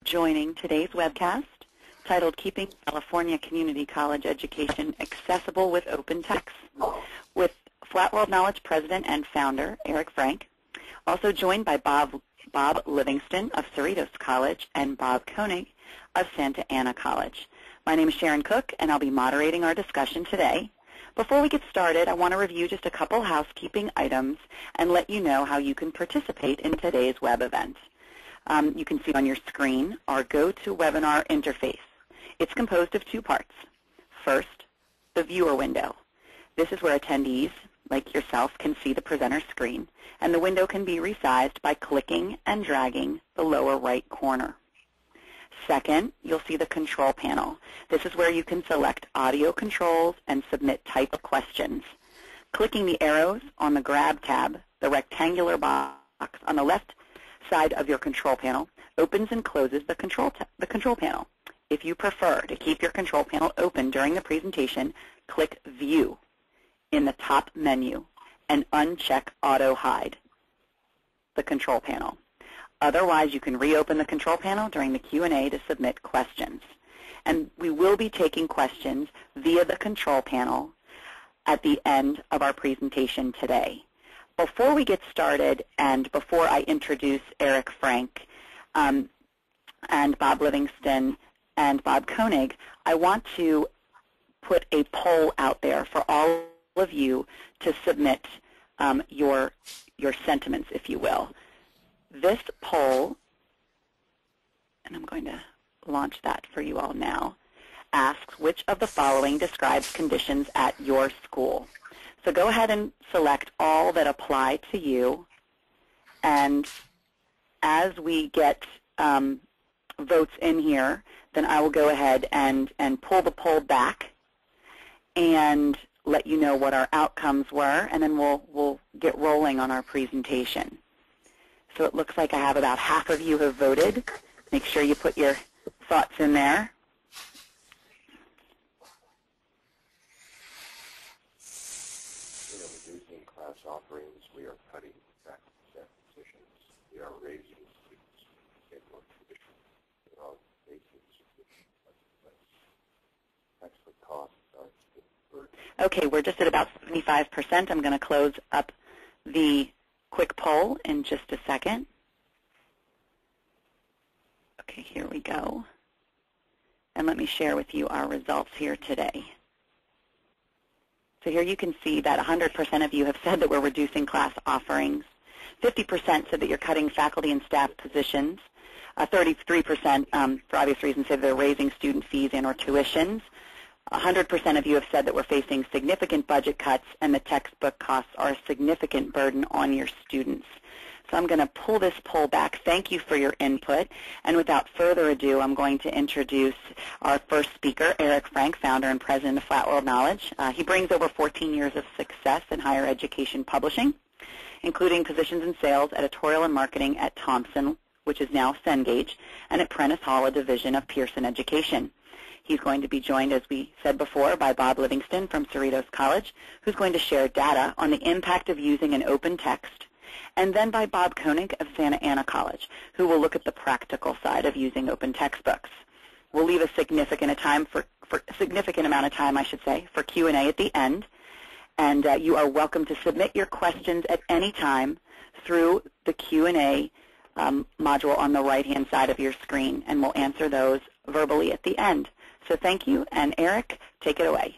joining today's webcast titled Keeping California Community College Education Accessible with Open Text with Flat World Knowledge President and Founder Eric Frank, also joined by Bob Livingston of Cerritos College and Bob Koenig of Santa Ana College. My name is Sharon Cook, and I'll be moderating our discussion today. Before we get started, I want to review just a couple housekeeping items and let you know how you can participate in today's web event. You can see on your screen our GoToWebinar interface. It's composed of two parts. First, the viewer window. This is where attendees, like yourself, can see the presenter screen, and the window can be resized by clicking and dragging the lower right corner. Second, you'll see the control panel. This is where you can select audio controls and submit type of questions. Clicking the arrows on the Grab tab, the rectangular box on the left side of your control panel opens and closes the control panel. If you prefer to keep your control panel open during the presentation, click View in the top menu and uncheck Auto Hide the control panel. Otherwise, you can reopen the control panel during the Q&A to submit questions. And we will be taking questions via the control panel at the end of our presentation today. Before we get started and before I introduce Eric Frank and Bob Livingston and Bob Koenig, I want to put a poll out there for all of you to submit your sentiments, if you will. This poll, and I'm going to launch that for you all now, asks which of the following describes conditions at your school. So go ahead and select all that apply to you, and as we get votes in here, then I will go ahead and pull the poll back and let you know what our outcomes were, and then we'll get rolling on our presentation. So it looks like I have about half of you have voted. Make sure you put your thoughts in there. We are reducing class offerings. We are cutting back staff positions. We are raising students in more tradition. We are making sufficient textbook costs are burden. Okay, we're just at about 75%. I'm going to close up the quick poll in just a second. Okay, here we go. And let me share with you our results here today. So here you can see that 100% of you have said that we're reducing class offerings. 50% said that you're cutting faculty and staff positions. 33%, for obvious reasons, said they're raising student fees and or tuitions. 100% of you have said that we're facing significant budget cuts and the textbook costs are a significant burden on your students. So I'm going to pull this poll back. Thank you for your input. And without further ado, I'm going to introduce our first speaker, Eric Frank, founder and president of Flat World Knowledge. He brings over 14 years of success in higher education publishing, including positions in sales, editorial, and marketing at Thomson, which is now Cengage, and at Prentice Hall, a division of Pearson Education. He's going to be joined, as we said before, by Bob Livingston from Cerritos College, who's going to share data on the impact of using an open text, and then by Bob Koenig of Santa Ana College, who will look at the practical side of using open textbooks. We'll leave a significant amount of time, for Q&A at the end, and you are welcome to submit your questions at any time through the Q&A module on the right-hand side of your screen, and we'll answer those verbally at the end. So thank you, and Eric, take it away.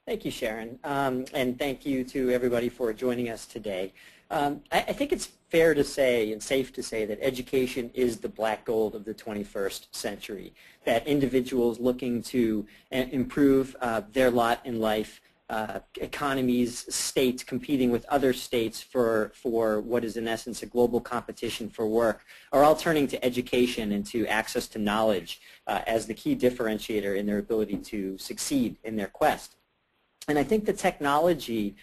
Thank you, Sharon, and thank you to everybody for joining us today. I think it's fair to say and safe to say that education is the black gold of the 21st century, that individuals looking to improve their lot in life, economies, states competing with other states for what is in essence a global competition for work, are all turning to education and to access to knowledge as the key differentiator in their ability to succeed in their quest. And I think the technology,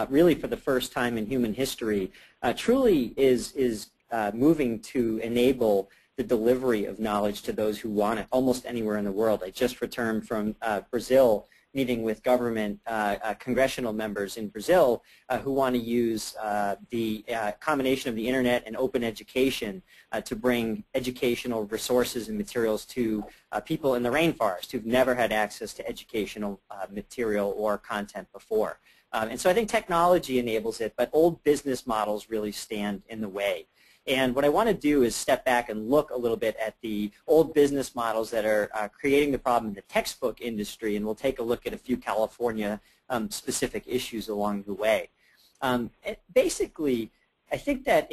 really for the first time in human history, truly is moving to enable the delivery of knowledge to those who want it almost anywhere in the world. I just returned from Brazil meeting with government congressional members in Brazil who want to use the combination of the internet and open education to bring educational resources and materials to people in the rainforest who've never had access to educational material or content before. And so I think technology enables it, but old business models really stand in the way. And what I want to do is step back and look a little bit at the old business models that are creating the problem in the textbook industry, and we'll take a look at a few California specific issues along the way. Basically, I think that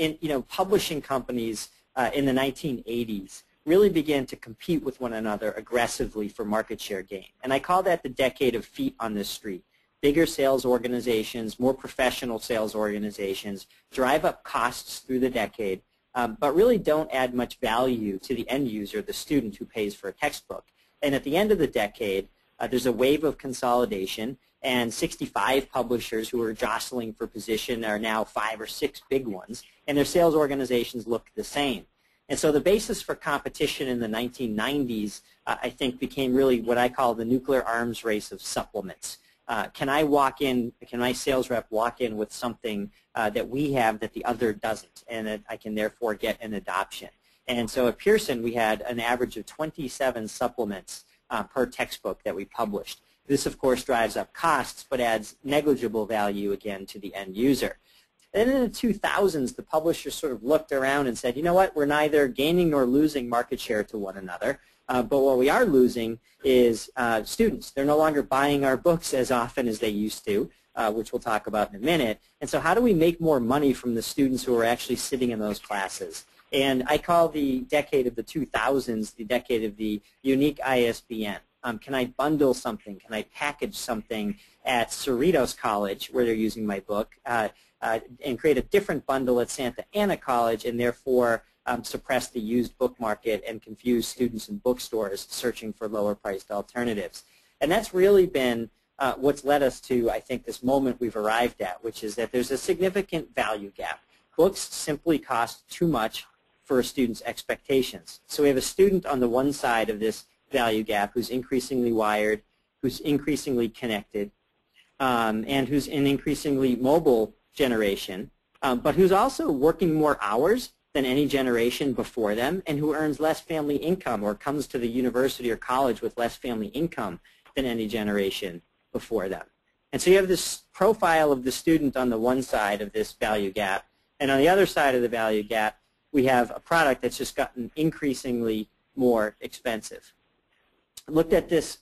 publishing companies in the 1980s really began to compete with one another aggressively for market share gain. And I call that the decade of feet on the street. Bigger sales organizations, more professional sales organizations drive up costs through the decade, but really don't add much value to the end user, the student who pays for a textbook. And at the end of the decade, there's a wave of consolidation, and 65 publishers who are jostling for position are now 5 or 6 big ones, and their sales organizations look the same. And so the basis for competition in the 1990s, I think, became really what I call the nuclear arms race of supplements. Can my sales rep walk in with something that we have that the other doesn't, and that I can therefore get an adoption? And so at Pearson, we had an average of 27 supplements per textbook that we published. This, of course, drives up costs, but adds negligible value, again, to the end user. And in the 2000s, the publishers sort of looked around and said, you know what, we're neither gaining nor losing market share to one another. But what we are losing is students. They're no longer buying our books as often as they used to, which we'll talk about in a minute. And so how do we make more money from the students who are actually sitting in those classes? And I call the decade of the 2000s the decade of the unique ISBN. Can I bundle something? Can I package something at Cerritos College, where they're using my book, and create a different bundle at Santa Ana College, and therefore suppress the used book market and confuse students in bookstores searching for lower-priced alternatives? And that's really been what's led us to, I think, this moment we've arrived at, which is that there's a significant value gap. Books simply cost too much for a student's expectations. So we have a student on the one side of this value gap who's increasingly wired, who's increasingly connected, and who's an increasingly mobile generation, but who's also working more hours than any generation before them, and who earns less family income or comes to the university or college with less family income than any generation before them. And so you have this profile of the student on the one side of this value gap, and on the other side of the value gap, we have a product that's just gotten increasingly more expensive. Looked at this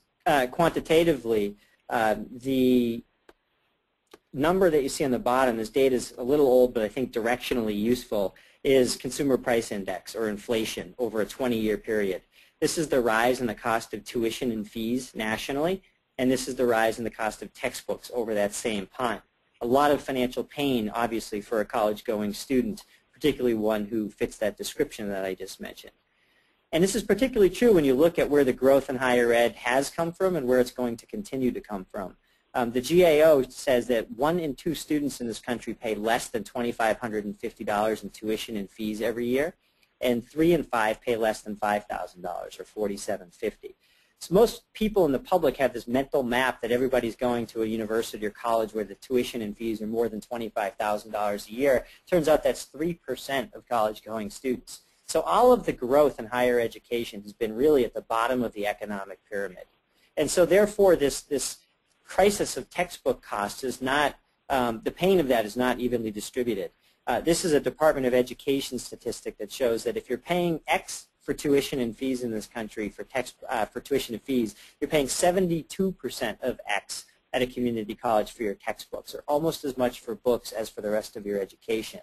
quantitatively, the number that you see on the bottom, this data is a little old, but I think directionally useful, is Consumer Price Index, or inflation, over a 20-year period. This is the rise in the cost of tuition and fees nationally, and this is the rise in the cost of textbooks over that same time. A lot of financial pain, obviously, for a college-going student, particularly one who fits that description that I just mentioned. And this is particularly true when you look at where the growth in higher ed has come from and where it's going to continue to come from. The GAO says that 1 in 2 students in this country pay less than $2,550 in tuition and fees every year, and 3 in 5 pay less than $5,000, or $4,750. So most people in the public have this mental map that everybody's going to a university or college where the tuition and fees are more than $25,000 a year. Turns out that's 3% of college-going students. So all of the growth in higher education has been really at the bottom of the economic pyramid. And so therefore this crisis of textbook costs is not, the pain of that is not evenly distributed. This is a Department of Education statistic that shows that if you're paying X for tuition and fees in this country, for tuition and fees, you're paying 72% of X at a community college for your textbooks, or almost as much for books as for the rest of your education.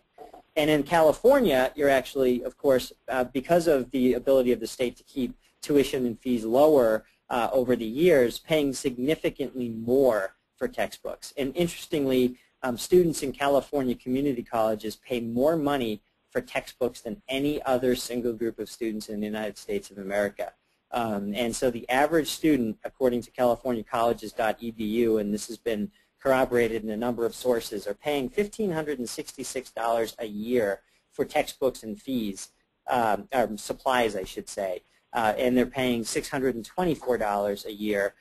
And in California, you're actually, of course, because of the ability of the state to keep tuition and fees lower over the years, paying significantly more for textbooks. And interestingly, students in California community colleges pay more money for textbooks than any other single group of students in the United States of America. And so the average student, according to californiacolleges.edu, and this has been corroborated in a number of sources, are paying $1,566 a year for textbooks and fees, or supplies, I should say. And they're paying $624 a year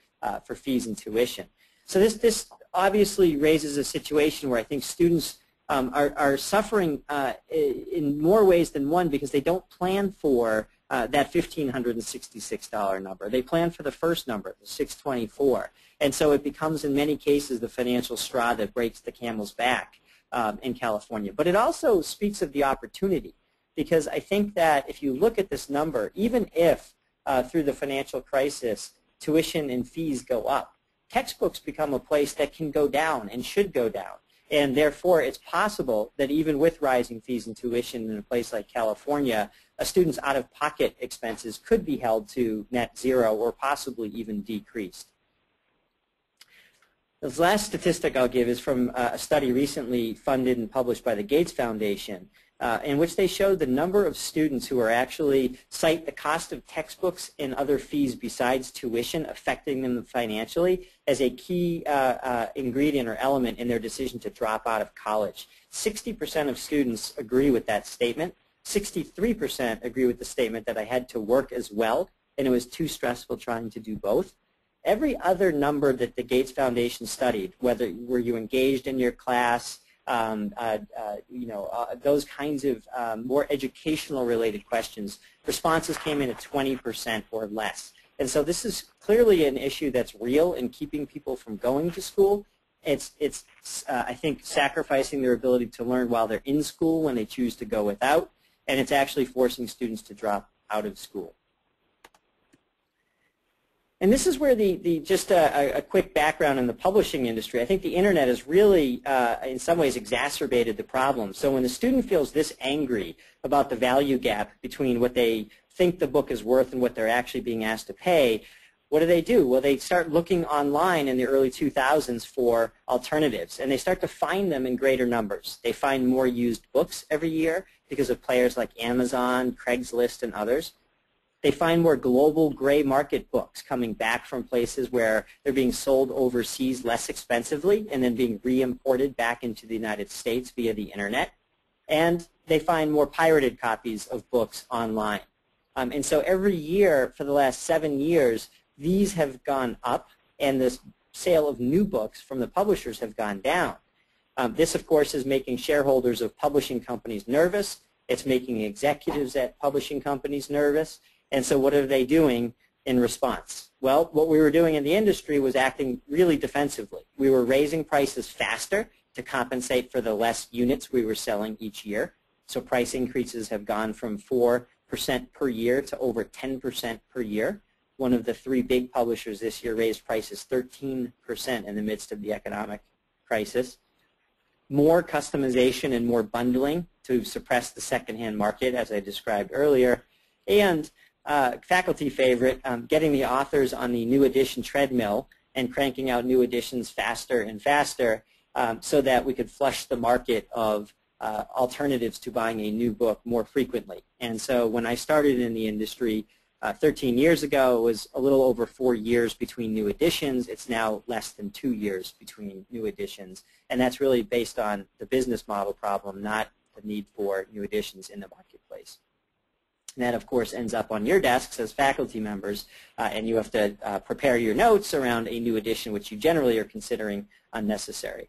for fees and tuition. So this obviously raises a situation where I think students are suffering in more ways than one because they don't plan for that $1,566 number. They plan for the first number, the $624. And so it becomes, in many cases, the financial straw that breaks the camel's back in California. But it also speaks of the opportunity, because I think that if you look at this number, even if through the financial crisis tuition and fees go up, textbooks become a place that can go down and should go down. And therefore, it's possible that even with rising fees and tuition in a place like California, a student's out-of-pocket expenses could be held to net zero or possibly even decreased. The last statistic I'll give is from a study recently funded and published by the Gates Foundation, in which they showed the number of students who are actually cite the cost of textbooks and other fees besides tuition affecting them financially as a key ingredient or element in their decision to drop out of college. 60% of students agree with that statement. 63% agree with the statement that I had to work as well, and it was too stressful trying to do both. Every other number that the Gates Foundation studied, whether were you engaged in your class, those kinds of more educational related questions, responses came in at 20% or less. And so this is clearly an issue that's real in keeping people from going to school. It's I think, sacrificing their ability to learn while they're in school when they choose to go without, and it's actually forcing students to drop out of school. And this is where just a quick background in the publishing industry. I think the internet has really, in some ways, exacerbated the problem. So when the student feels this angry about the value gap between what they think the book is worth and what they're actually being asked to pay, what do? Well, they start looking online in the early 2000s for alternatives, and they start to find them in greater numbers. They find more used books every year because of players like Amazon, Craigslist, and others. They find more global gray market books coming back from places where they're being sold overseas less expensively and then being re-imported back into the United States via the internet. And they find more pirated copies of books online. And so every year for the last 7 years, these have gone up, and the sale of new books from the publishers have gone down. This, of course, is making shareholders of publishing companies nervous. It's making executives at publishing companies nervous. And so what are they doing in response? Well, what we were doing in the industry was acting really defensively. We were raising prices faster to compensate for the less units we were selling each year. So price increases have gone from 4% per year to over 10% per year. One of the 3 big publishers this year raised prices 13% in the midst of the economic crisis. More customization and more bundling to suppress the secondhand market, as I described earlier. And faculty favorite, getting the authors on the new edition treadmill and cranking out new editions faster and faster so that we could flush the market of alternatives to buying a new book more frequently. And so when I started in the industry 13 years ago, it was a little over 4 years between new editions. It's now less than 2 years between new editions. And that's really based on the business model problem, not the need for new editions in the marketplace. And that, of course, ends up on your desks as faculty members, and you have to prepare your notes around a new edition, which you generally are considering unnecessary.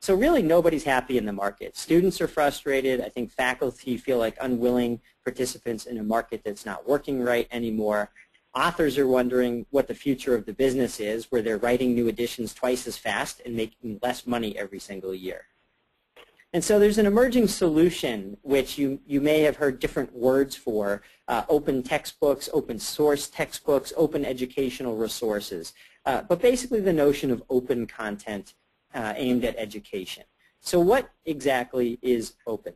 So really nobody's happy in the market. Students are frustrated. I think faculty feel like unwilling participants in a market that's not working right anymore. Authors are wondering what the future of the business is, where they're writing new editions twice as fast and making less money every single year. And so there's an emerging solution, which you may have heard different words for, open textbooks, open source textbooks, open educational resources, but basically the notion of open content aimed at education. So what exactly is open?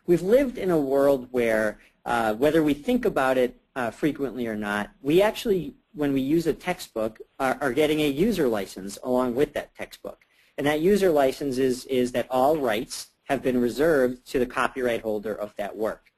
We've lived in a world where, whether we think about it frequently or not, we actually, when we use a textbook, are getting a user license along with that textbook. And that user license is that all rights have been reserved to the copyright holder of that work.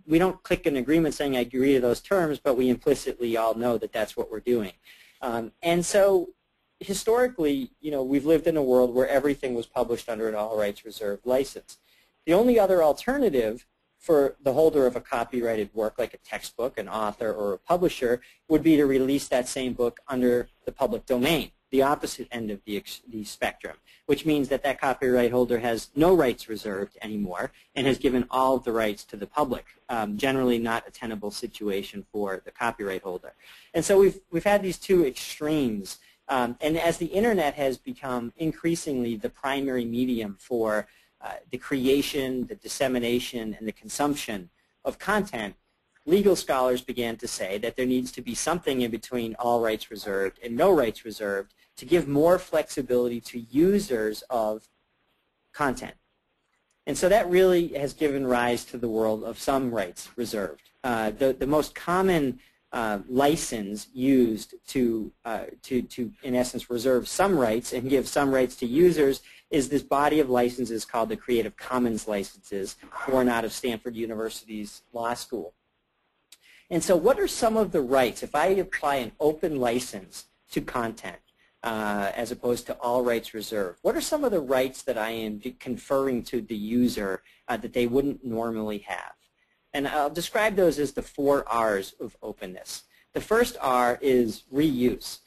We don't click an agreement saying I agree to those terms, but we implicitly all know that that's what we're doing. And so historically, we've lived in a world where everything was published under an all rights reserved license. The only other alternative for the holder of a copyrighted work like a textbook, an author, or a publisher would be to release that same book under the public domain, the opposite end of the spectrum, which means that that copyright holder has no rights reserved anymore and has given all of the rights to the public, generally not a tenable situation for the copyright holder. And so we've had these two extremes. And as the Internet has become increasingly the primary medium for the creation, the dissemination, and the consumption of content, legal scholars began to say that there needs to be something in between all rights reserved and no rights reserved to give more flexibility to users of content. And so that really has given rise to the world of some rights reserved. The most common license used to, in essence, reserve some rights and give some rights to users is this body of licenses called the Creative Commons licenses, born out of Stanford University's law school. And so what are some of the rights, if I apply an open license to content as opposed to all rights reserved, what are some of the rights that I am conferring to the user that they wouldn't normally have? And I'll describe those as the 4 R's of openness. The first R is reuse.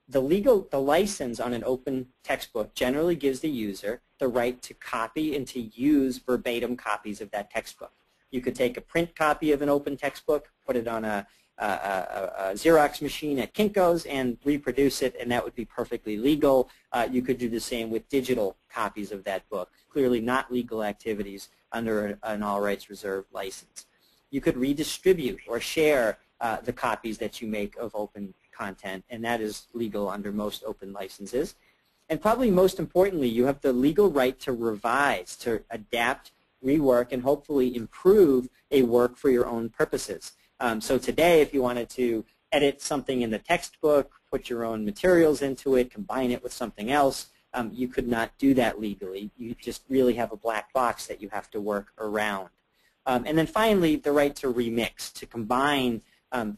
The license on an open textbook generally gives the user the right to copy and to use verbatim copies of that textbook. You could take a print copy of an open textbook, put it on a Xerox machine at Kinko's and reproduce it, and that would be perfectly legal. You could do the same with digital copies of that book. Clearly not legal activities under an all rights reserved license. You could redistribute or share the copies that you make of open content, and that is legal under most open licenses. And probably most importantly, you have the legal right to revise, to adapt, rework, and hopefully improve a work for your own purposes. So today, if you wanted to edit something in the textbook, put your own materials into it, combine it with something else, you could not do that legally. You just really have a black box that you have to work around. And then finally, the right to remix, to combine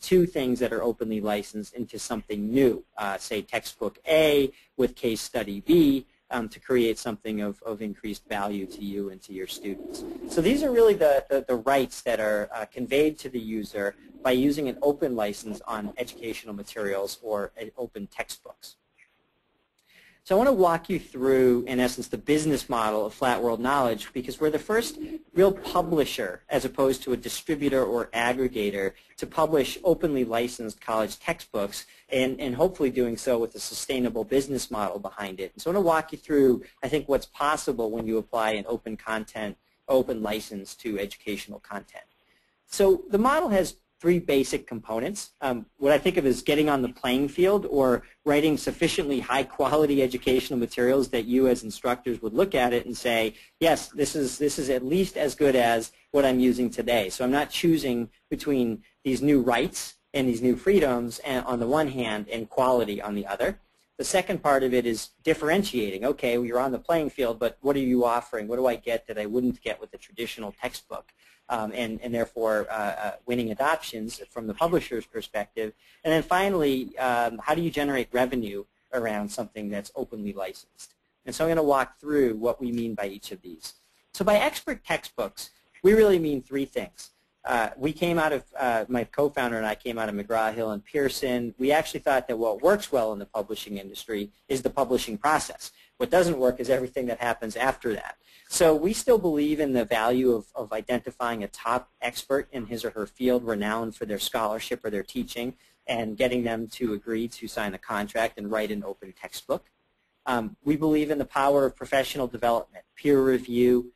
two things that are openly licensed into something new, say textbook A with case study B, to create something of increased value to you and to your students. So these are really the rights that are conveyed to the user by using an open license on educational materials or open textbooks. So I want to walk you through, in essence, the business model of Flat World Knowledge, because we're the first real publisher, as opposed to a distributor or aggregator, to publish openly licensed college textbooks, and hopefully doing so with a sustainable business model behind it. And so I want to walk you through, I think, what's possible when you apply an open license to educational content. So the model has 3 basic components. What I think of as getting on the playing field, or writing sufficiently high-quality educational materials that you as instructors would look at it and say, yes, this is at least as good as what I'm using today. So I'm not choosing between these new rights and these new freedoms on the one hand and quality on the other. The second part of it is differentiating. Okay, well, you're on the playing field, but what are you offering? What do I get that I wouldn't get with a traditional textbook? And therefore winning adoptions from the publisher's perspective. And then finally, how do you generate revenue around something that's openly licensed? And so I'm going to walk through what we mean by each of these. So by expert textbooks, we really mean 3 things. We came out of, my co-founder and I came out of McGraw-Hill and Pearson. We actually thought that what works well in the publishing industry is the publishing process. What doesn't work is everything that happens after that. So we still believe in the value of identifying a top expert in his or her field, renowned for their scholarship or their teaching, and getting them to agree to sign a contract and write an open textbook. We believe in the power of professional development, peer review,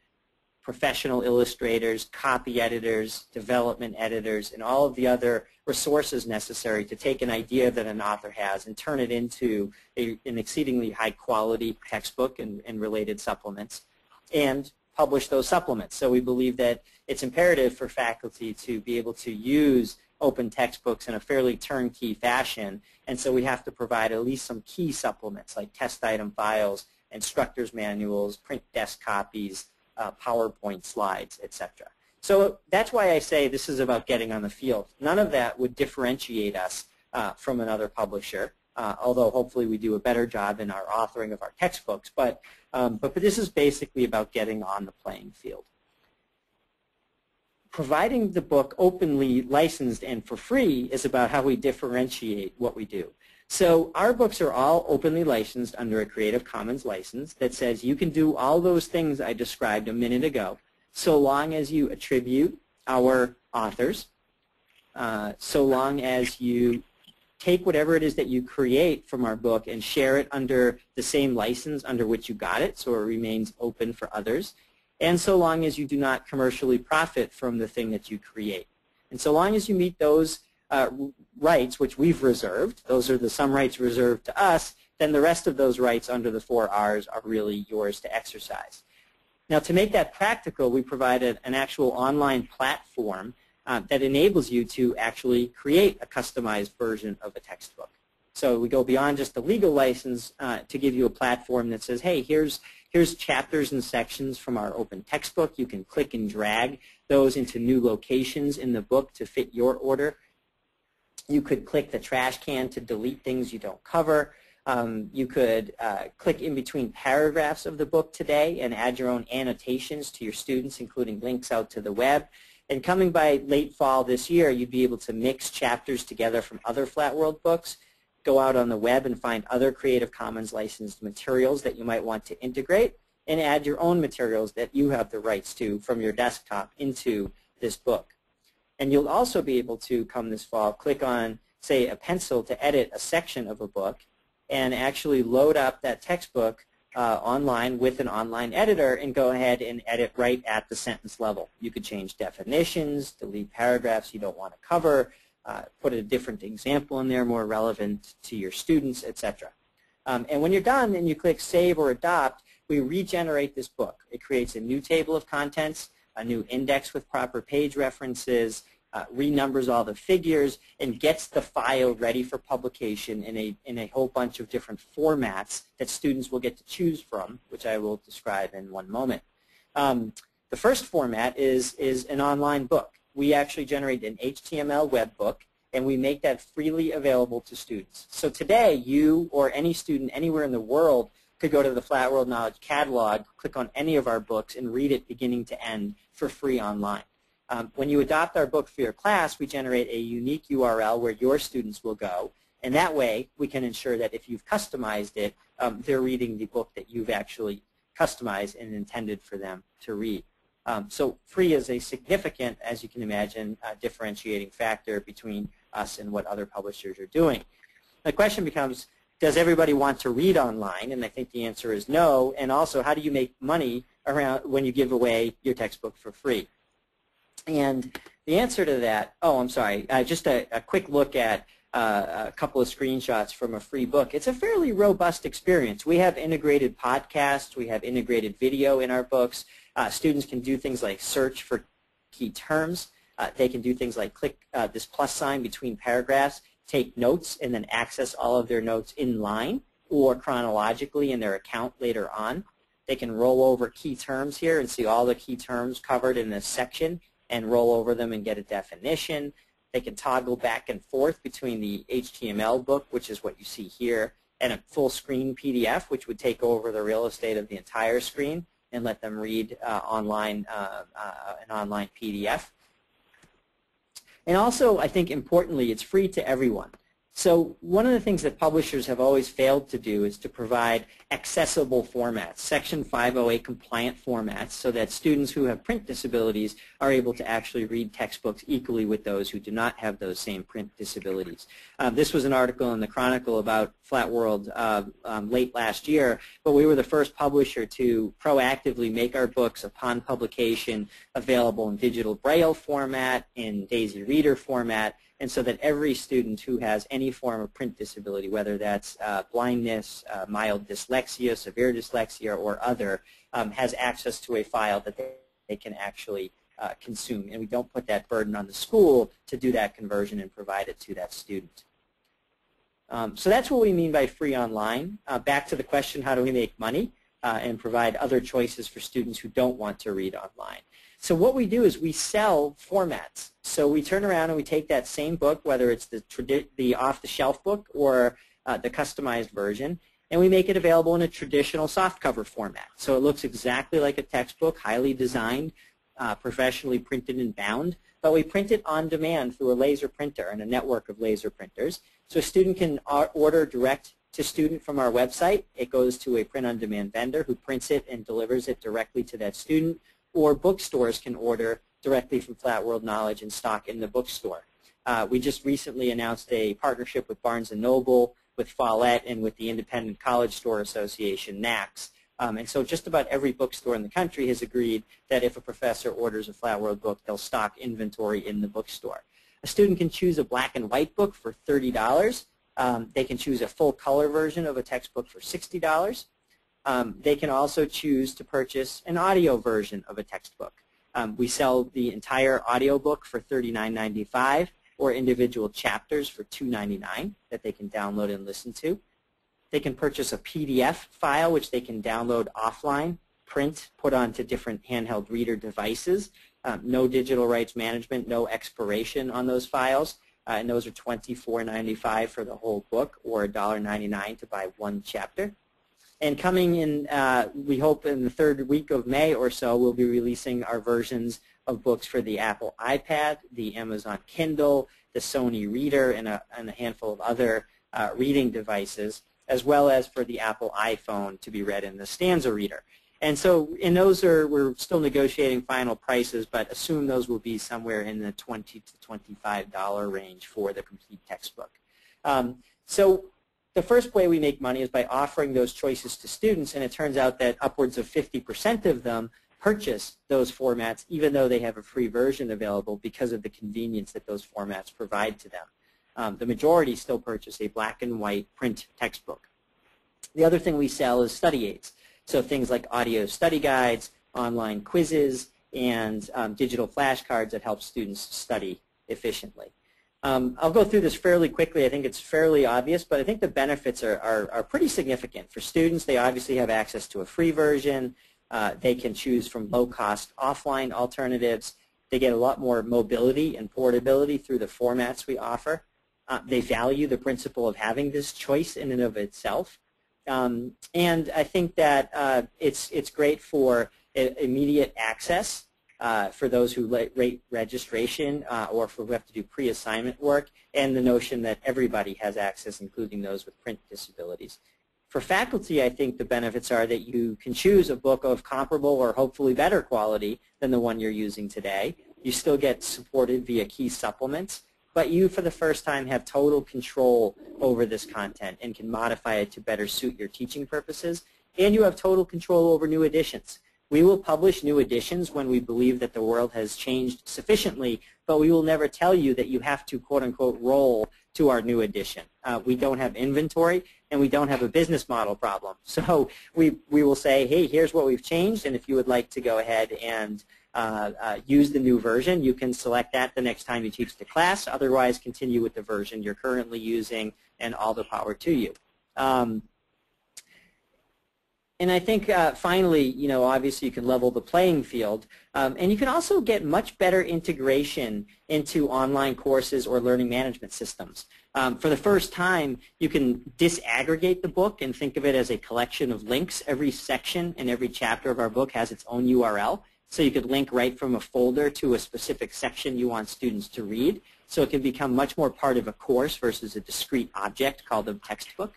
professional illustrators, copy editors, development editors, and all of the other resources necessary to take an idea that an author has and turn it into an exceedingly high-quality textbook and related supplements, and publish those supplements. So we believe that it's imperative for faculty to be able to use open textbooks in a fairly turnkey fashion, and so we have to provide at least some key supplements like test item files, instructors' manuals, print desk copies, PowerPoint slides, etc. So that's why I say this is about getting on the field. None of that would differentiate us from another publisher, although hopefully we do a better job in our authoring of our textbooks. But this is basically about getting on the playing field. providing the book openly licensed and for free is about how we differentiate what we do. So our books are all openly licensed under a Creative Commons license that says you can do all those things I described a minute ago, so long as you attribute our authors, so long as you take whatever it is that you create from our book and share it under the same license under which you got it, so it remains open for others, and so long as you do not commercially profit from the thing that you create. And so long as you meet those rights, which we've reserved, those are some rights reserved to us, then the rest of those rights under the 4 R's are really yours to exercise. Now, to make that practical, we provided an actual online platform that enables you to actually create a customized version of a textbook. So we go beyond just the legal license to give you a platform that says, hey, here's chapters and sections from our open textbook. You can click and drag those into new locations in the book to fit your order. You could click the trash can to delete things you don't cover. You could click in between paragraphs of the book today and add your own annotations to your students, including links out to the web. And coming by late fall this year, you'd be able to mix chapters together from other Flat World books, go out on the web and find other Creative Commons licensed materials that you might want to integrate, and add your own materials that you have the rights to from your desktop into this book. And you'll also be able to, come this fall, click on, say, a pencil to edit a section of a book and actually load up that textbook online with an online editor and go ahead and edit right at the sentence level. You could change definitions, delete paragraphs you don't want to cover, put a different example in there more relevant to your students, etc. And when you're done and you click Save or Adopt, we regenerate this book. It creates a new table of contents, a new index with proper page references, renumbers all the figures, and gets the file ready for publication in a whole bunch of different formats that students will get to choose from, which I will describe in one moment. The first format is an online book. We actually generate an HTML web book, and we make that freely available to students. So today, you or any student anywhere in the world could go to the Flat World Knowledge Catalog, click on any of our books, and read it beginning to end for free online. When you adopt our book for your class, we generate a unique URL where your students will go, and that way we can ensure that if you've customized it, they're reading the book that you've actually customized and intended for them to read. So free is a significant, as you can imagine, differentiating factor between us and what other publishers are doing. The question becomes, does everybody want to read online? And I think the answer is no. And also, how do you make money around when you give away your textbook for free? And the answer to that, oh, I'm sorry, just a quick look at a couple of screenshots from a free book. It's a fairly robust experience. We have integrated podcasts. We have integrated video in our books. Students can do things like search for key terms. They can do things like click this plus sign between paragraphs, take notes, and then access all of their notes in line or chronologically in their account later on. They can roll over key terms here and see all the key terms covered in this section and roll over them and get a definition. They can toggle back and forth between the HTML book, which is what you see here, and a full screen PDF, which would take over the real estate of the entire screen and let them read an online PDF. And also, I think importantly, it's free to everyone. So one of the things that publishers have always failed to do is to provide accessible formats, Section 508 compliant formats, so that students who have print disabilities are able to actually read textbooks equally with those who do not have those same print disabilities. This was an article in the Chronicle about Flat World late last year, but we were the first publisher to proactively make our books upon publication available in digital Braille format, in Daisy Reader format, and so that every student who has any form of print disability, whether that's blindness, mild dyslexia, severe dyslexia, or other, has access to a file that they can actually consume. And we don't put that burden on the school to do that conversion and provide it to that student. So that's what we mean by free online. Back to the question, how do we make money and provide other choices for students who don't want to read online? So what we do is we sell formats. So we turn around and we take that same book, whether it's the off-the-shelf book or the customized version, and we make it available in a traditional softcover format. So it looks exactly like a textbook, highly designed, professionally printed and bound, but we print it on demand through a laser printer and a network of laser printers. So a student can order direct to student from our website. It goes to a print-on-demand vendor who prints it and delivers it directly to that student, or bookstores can order directly from Flat World Knowledge and stock in the bookstore. We just recently announced a partnership with Barnes & Noble, with Follett, and with the Independent College Store Association, NACS. And so just about every bookstore in the country has agreed that if a professor orders a Flat World book, they'll stock inventory in the bookstore. A student can choose a black and white book for $30. They can choose a full color version of a textbook for $60. They can also choose to purchase an audio version of a textbook. We sell the entire audio book for $39.95 or individual chapters for $2.99 that they can download and listen to. They can purchase a PDF file which they can download offline, print, put onto different handheld reader devices. No digital rights management, no expiration on those files. And those are $24.95 for the whole book, or $1.99 to buy one chapter. And coming in, we hope in the third week of May or so, we'll be releasing our versions of books for the Apple iPad, the Amazon Kindle, the Sony Reader, and a handful of other reading devices, as well as for the Apple iPhone to be read in the Stanza Reader. And so in those, we're still negotiating final prices, but assume those will be somewhere in the $20 to $25 range for the complete textbook. So the first way we make money is by offering those choices to students, and it turns out that upwards of 50% of them purchase those formats even though they have a free version available because of the convenience that those formats provide to them. The majority still purchase a black and white print textbook. The other thing we sell is study aids. So things like audio study guides, online quizzes, and digital flashcards that help students study efficiently. I'll go through this fairly quickly. I think it's fairly obvious, but I think the benefits are pretty significant. For students, they obviously have access to a free version. They can choose from low-cost offline alternatives. They get a lot more mobility and portability through the formats we offer. They value the principle of having this choice in and of itself. And I think that it's great for immediate access for those who rate registration or for who have to do pre-assignment work, and the notion that everybody has access, including those with print disabilities. For faculty, I think the benefits are that you can choose a book of comparable or hopefully better quality than the one you're using today. You still get supported via key supplements, but you, for the first time, have total control over this content and can modify it to better suit your teaching purposes, and you have total control over new editions. We will publish new editions when we believe that the world has changed sufficiently, but we will never tell you that you have to, quote-unquote, roll to our new edition. We don't have inventory, and we don't have a business model problem. So we will say, hey, here's what we've changed, and if you would like to go ahead and use the new version, you can select that the next time you teach the class. Otherwise, continue with the version you're currently using, and all the power to you. And I think finally, you know, obviously you can level the playing field, and you can also get much better integration into online courses or learning management systems. For the first time, you can disaggregate the book and think of it as a collection of links. Every section and every chapter of our book has its own URL. So you could link right from a folder to a specific section you want students to read. So it can become much more part of a course versus a discrete object called a textbook.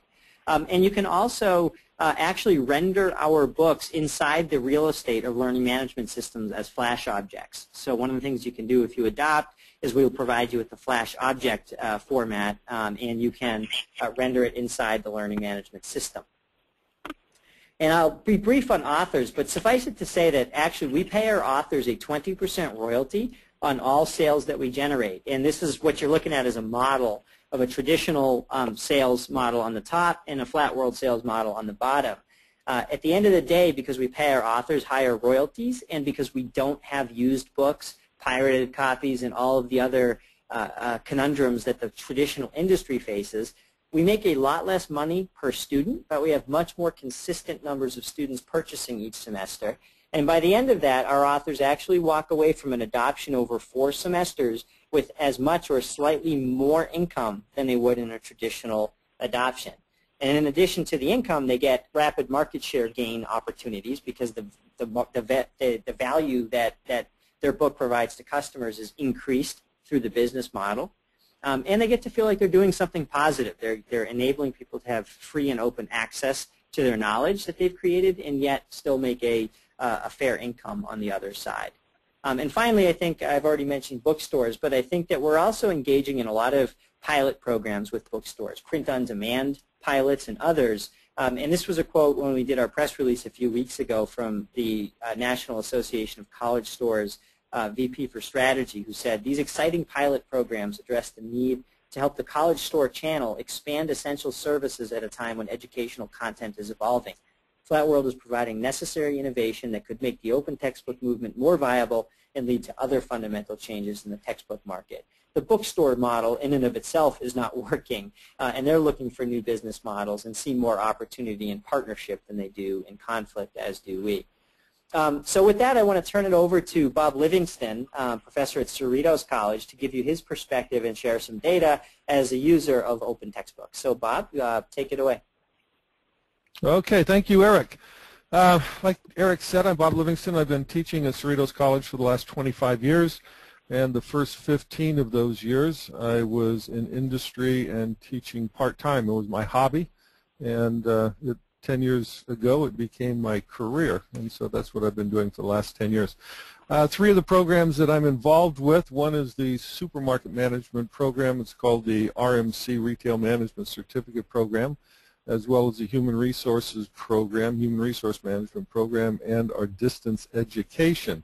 And you can also actually render our books inside the real estate of learning management systems as Flash objects. So one of the things you can do if you adopt is we will provide you with the Flash object format, and you can render it inside the learning management system. And I'll be brief on authors, but suffice it to say that actually we pay our authors a 20% royalty on all sales that we generate. And this is what you're looking at as a model of a traditional sales model on the top and a Flat World sales model on the bottom. At the end of the day, because we pay our authors higher royalties and because we don't have used books, pirated copies, and all of the other conundrums that the traditional industry faces, we make a lot less money per student, but we have much more consistent numbers of students purchasing each semester. And by the end of that, our authors actually walk away from an adoption over 4 semesters with as much or slightly more income than they would in a traditional adoption. And in addition to the income, they get rapid market share gain opportunities because the value that their book provides to customers is increased through the business model. And they get to feel like they're doing something positive. They're enabling people to have free and open access to their knowledge that they've created and yet still make a fair income on the other side. And finally, I think I've already mentioned bookstores, but I think that we're also engaging in a lot of pilot programs with bookstores, print-on-demand pilots and others. And this was a quote when we did our press release a few weeks ago from the National Association of College Stores VP for Strategy, who said, "These exciting pilot programs address the need to help the college store channel expand essential services at a time when educational content is evolving. Flatworld is providing necessary innovation that could make the open textbook movement more viable and lead to other fundamental changes in the textbook market." The bookstore model in and of itself is not working, and they're looking for new business models and see more opportunity in partnership than they do in conflict, as do we. So with that, I want to turn it over to Bob Livingston, professor at Cerritos College, to give you his perspective and share some data as a user of open textbooks. So Bob, take it away. Okay, thank you, Eric. Like Eric said, I'm Bob Livingston. I've been teaching at Cerritos College for the last 25 years, and the first 15 of those years I was in industry and teaching part-time. It was my hobby, and 10 years ago it became my career, and so that's what I've been doing for the last 10 years. Three of the programs that I'm involved with, one is the supermarket management program. It's called the RMC Retail Management Certificate Program, as well as the Human Resources Program, Human Resource Management Program, and our distance education.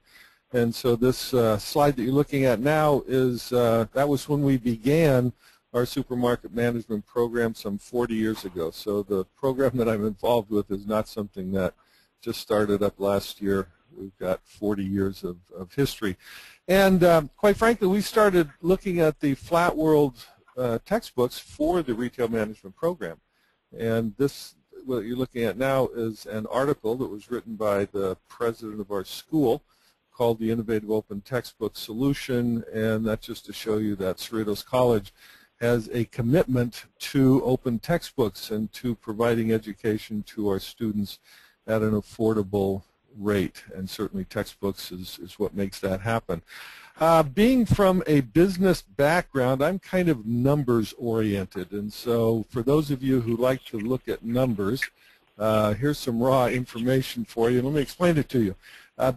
And so this slide that you're looking at now is, that was when we began our supermarket management program some 40 years ago. So the program that I'm involved with is not something that just started up last year. We've got 40 years of history. And quite frankly, we started looking at the Flatworld textbooks for the retail management program. And this, what you're looking at now, is an article that was written by the president of our school called the Innovative Open Textbook Solution, and that's just to show you that Cerritos College has a commitment to open textbooks and to providing education to our students at an affordable rate, and certainly textbooks is what makes that happen. Being from a business background, I'm kind of numbers oriented, and so for those of you who like to look at numbers, here's some raw information for you. Let me explain it to you.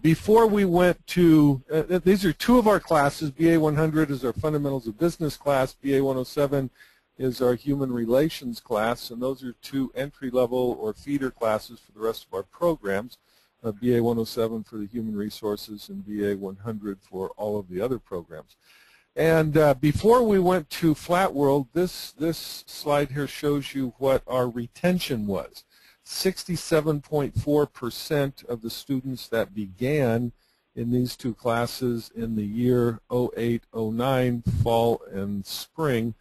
Before we went to, these are two of our classes. BA 100 is our Fundamentals of Business class. BA 107 is our Human Relations class, and those are two entry-level or feeder classes for the rest of our programs. BA 107 for the Human Resources and BA 100 for all of the other programs. And before we went to Flatworld, this slide here shows you what our retention was. 67.4% of the students that began in these two classes in the year 08-09, fall and spring,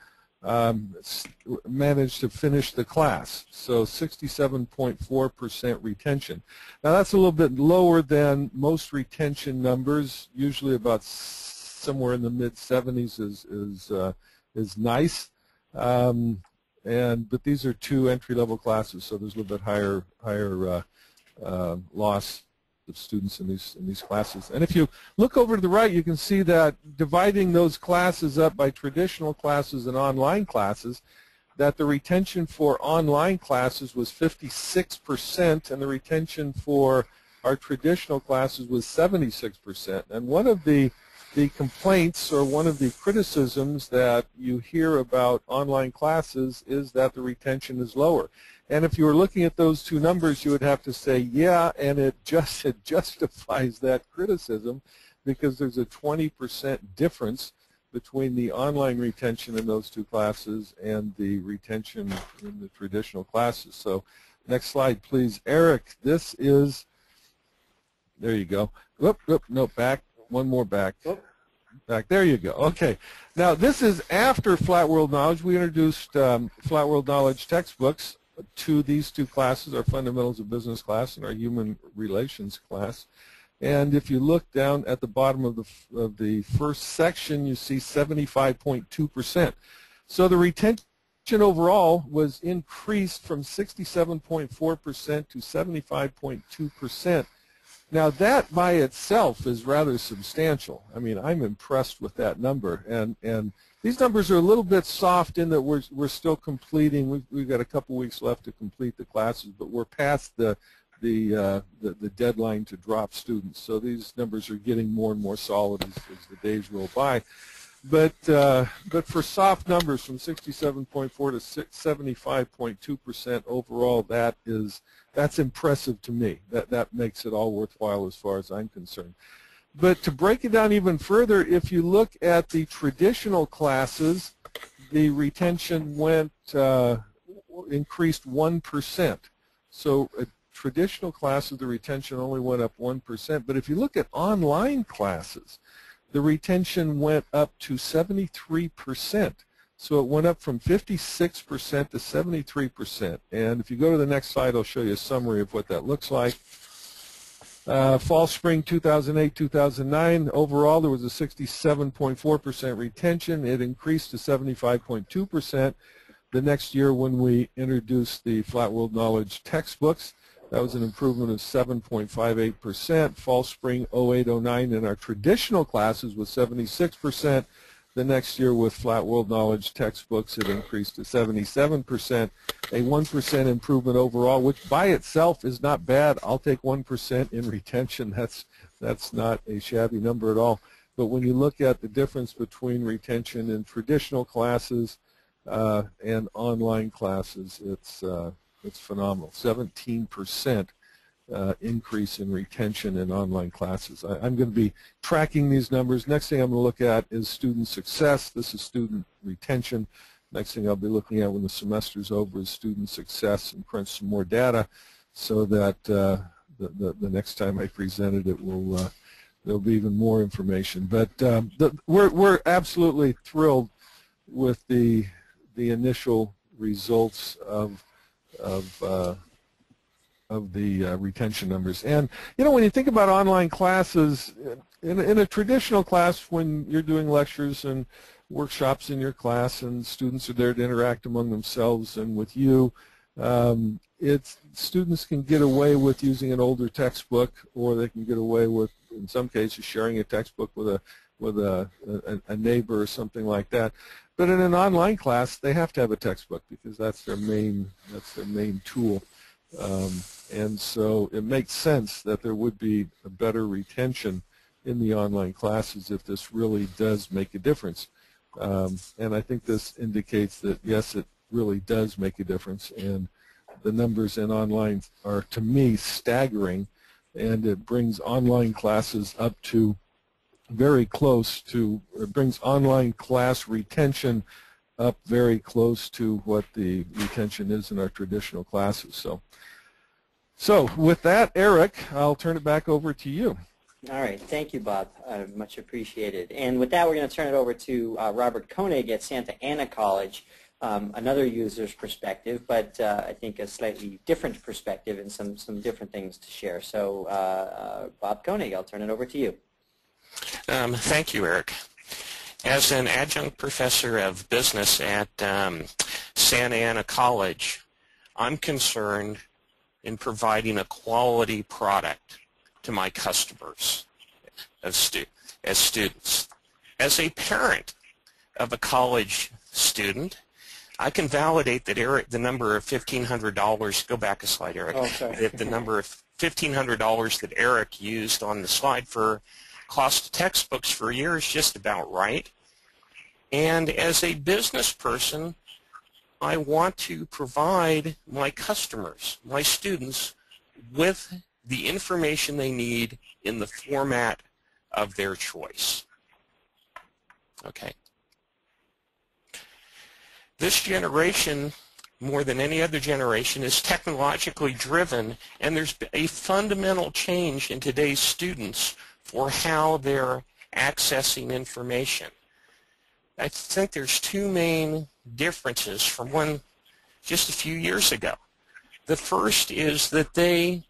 managed to finish the class. So 67.4% retention. Now that's a little bit lower than most retention numbers. Usually about somewhere in the mid-70s is nice. But these are two entry-level classes, so there's a little bit higher loss of students in these classes. And if you look over to the right, you can see that dividing those classes up by traditional classes and online classes, that the retention for online classes was 56%, and the retention for our traditional classes was 76%. And one of the complaints, or one of the criticisms that you hear about online classes, is that the retention is lower. And if you were looking at those two numbers, you would have to say, yeah, and it justifies that criticism, because there's a 20% difference between the online retention in those two classes and the retention in the traditional classes. So next slide, please. Eric, this is, there you go. Whoop, no, back. One more back. Back. There you go. Okay. Now, this is after Flatworld Knowledge. We introduced Flatworld Knowledge textbooks to these two classes, our Fundamentals of Business class and our Human Relations class. And if you look down at the bottom of the first section, you see 75.2%. So the retention overall was increased from 67.4% to 75.2%. Now that by itself is rather substantial. I mean, I'm impressed with that number, and these numbers are a little bit soft in that we're still completing. We've got a couple weeks left to complete the classes, but we're past the deadline to drop students. So these numbers are getting more and more solid as the days roll by. But for soft numbers from 67.4 to 75.2% overall, that's impressive to me. That makes it all worthwhile as far as I'm concerned. But to break it down even further, if you look at the traditional classes, the retention increased 1%. So traditional classes, the retention only went up 1%. But if you look at online classes, the retention went up to 73%. So it went up from 56% to 73%. And if you go to the next slide, I'll show you a summary of what that looks like. Fall, spring 2008-2009, overall there was a 67.4% retention. It increased to 75.2% the next year when we introduced the Flat World Knowledge textbooks. That was an improvement of 7.58%. Fall, spring 08-09 in our traditional classes was 76%. The next year with Flat World Knowledge textbooks, it increased to 77%, a 1% improvement overall, which by itself is not bad. I'll take 1% in retention. That's not a shabby number at all. But when you look at the difference between retention in traditional classes and online classes, it's phenomenal. 17% increase in retention in online classes. I'm going to be tracking these numbers. Next thing I'm going to look at is student success. This is student retention. Next thing I'll be looking at when the semester's over is student success, and crunch some more data so that the next time I present it, there'll be even more information. But we're absolutely thrilled with the initial results of the retention numbers. And you know, when you think about online classes, in a traditional class, when you're doing lectures and workshops in your class and students are there to interact among themselves and with you, students can get away with using an older textbook, or they can get away with, in some cases, sharing a textbook with a neighbor or something like that. But in an online class, they have to have a textbook because that's their main tool. And so it makes sense that there would be a better retention in the online classes if this really does make a difference. And I think this indicates that, yes, it really does make a difference. And the numbers in online are, to me, staggering. And it brings online classes up to very close to, it brings online class retention up very close to what the retention is in our traditional classes. So with that, Eric, I'll turn it back over to you. All right. Thank you, Bob. Much appreciated. And with that, we're going to turn it over to Robert Koenig at Santa Ana College, another user's perspective, but I think a slightly different perspective and some different things to share. So Bob Koenig, I'll turn it over to you. Thank you, Eric. As an adjunct professor of business at Santa Ana College, I'm concerned in providing a quality product to my customers as students. As a parent of a college student, I can validate that the number of $1,500, go back a slide, Eric, that the number of $1,500 that Eric used on the slide for cost of textbooks for a year is just about right. And as a business person, I want to provide my customers, my students, with the information they need in the format of their choice. Okay. This generation, more than any other generation, is technologically driven, and there's a fundamental change in today's students for how they're accessing information. I think there's two main differences from one just a few years ago. The first is that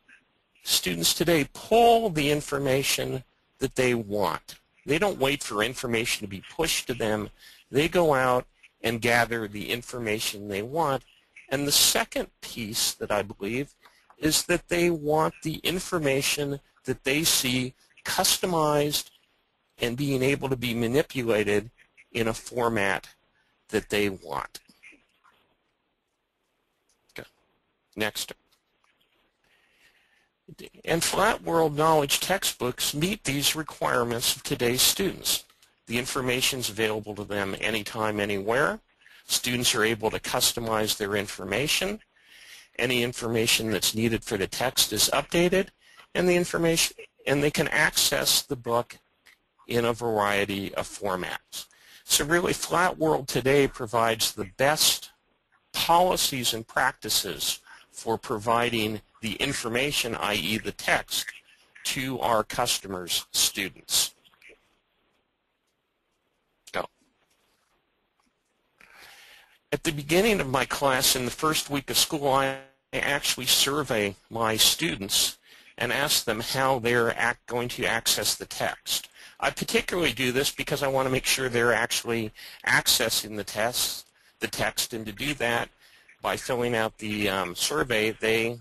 students today pull the information that they want. They don't wait for information to be pushed to them. They go out and gather the information they want. And the second piece that I believe is that they want the information that they see customized and being able to be manipulated in a format that they want. Okay. Next. And Flat World Knowledge textbooks meet these requirements of today's students. The information is available to them anytime, anywhere. Students are able to customize their information. Any information that's needed for the text is updated, and they can access the book in a variety of formats. So really, Flat World today provides the best policies and practices for providing the information, i.e. the text, to our customers' students. Go. At the beginning of my class, in the first week of school, I actually survey my students and ask them how they're going to access the text. I particularly do this because I want to make sure they're actually accessing the text, and to do that, by filling out the survey, they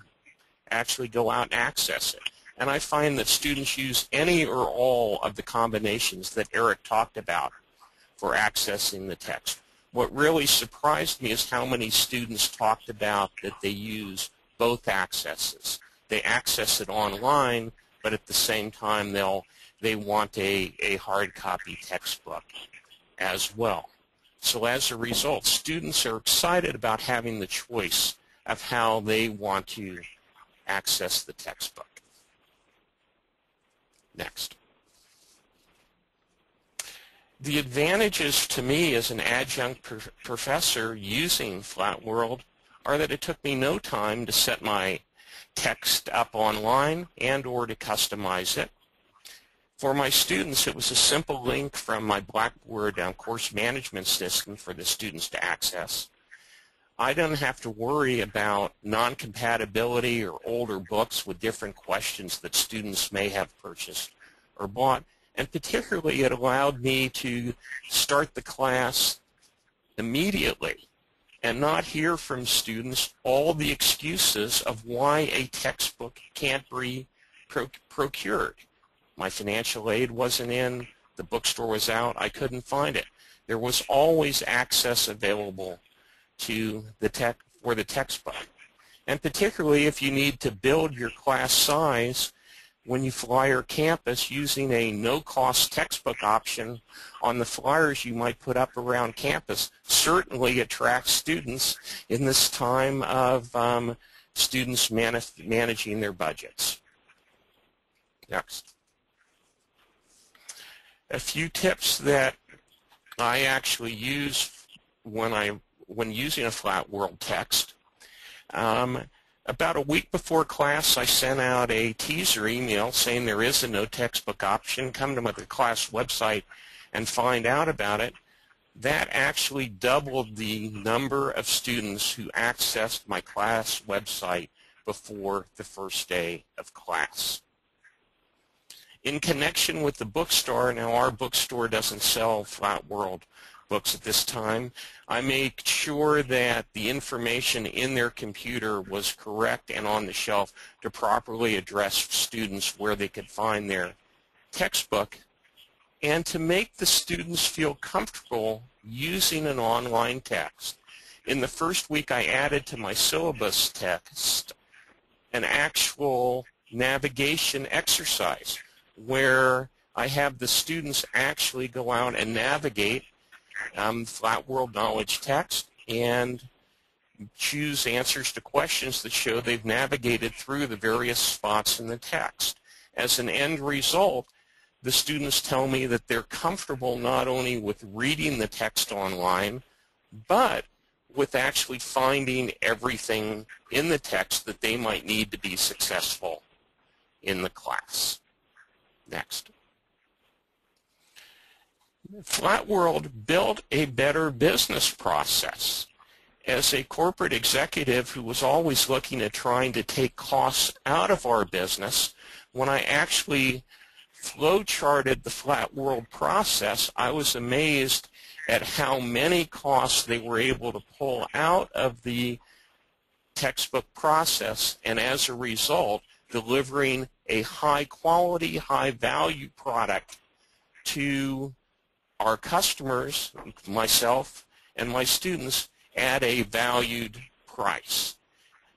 actually go out and access it. And I find that students use any or all of the combinations that Eric talked about for accessing the text. What really surprised me is how many students talked about that they use both accesses. They access it online, but at the same time they want a hard copy textbook as well. So as a result, students are excited about having the choice of how they want to access the textbook. Next. The advantages to me as an adjunct professor using Flat World are that it took me no time to set my text up online and or to customize it. For my students, it was a simple link from my Blackboard course management system for the students to access. I don't have to worry about non-compatibility or older books with different questions that students may have purchased or bought, and particularly it allowed me to start the class immediately and not hear from students all the excuses of why a textbook can't be procured. My financial aid wasn't in, the bookstore was out, I couldn't find it. There was always access available to the textbook. And particularly if you need to build your class size when you flyer campus using a no-cost textbook option on the flyers you might put up around campus certainly attracts students in this time of students managing their budgets. Next. A few tips that I actually use when using a Flat World text. About a week before class, I sent out a teaser email saying there is a no textbook option. Come to the class website and find out about it. That actually doubled the number of students who accessed my class website before the first day of class. In connection with the bookstore, now our bookstore doesn't sell Flat World books at this time, I make sure that the information in their computer was correct and on the shelf to properly address students where they could find their textbook, and to make the students feel comfortable using an online text. In the first week, I added to my syllabus text an actual navigation exercise where I have the students actually go out and navigate Flat World Knowledge text and choose answers to questions that show they've navigated through the various spots in the text. As an end result, the students tell me that they're comfortable not only with reading the text online, but with actually finding everything in the text that they might need to be successful in the class. Next. Flat World built a better business process. As a corporate executive who was always looking at trying to take costs out of our business, when I actually flow charted the Flat World process, I was amazed at how many costs they were able to pull out of the textbook process, and as a result, delivering a high-quality, high-value product to our customers, myself and my students, at a valued price.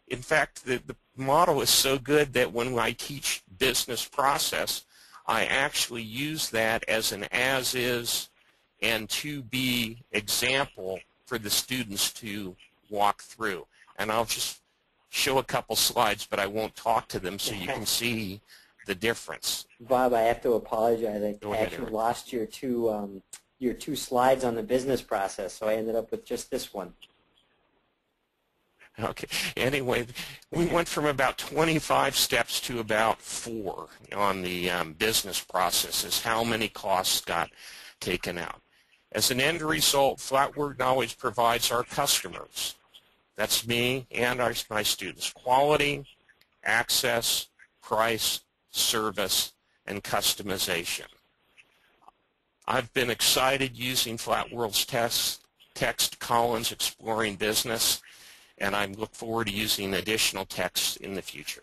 In fact, the model is so good that when I teach business process, I actually use that as an as-is and to-be example for the students to walk through. And I'll just show a couple slides, but I won't talk to them so you can see the difference. Bob, I have to apologize. I Go ahead, actually Eric. lost your two slides on the business process, so I ended up with just this one. Okay. Anyway, we went from about 25 steps to about 4 on the business processes. How many costs got taken out? As an end result, Flatword Knowledge provides our customers, that's me and my students, quality, access, price, service, and customization. I've been excited using Flatworld's text Collins Exploring Business, and I look forward to using additional texts in the future.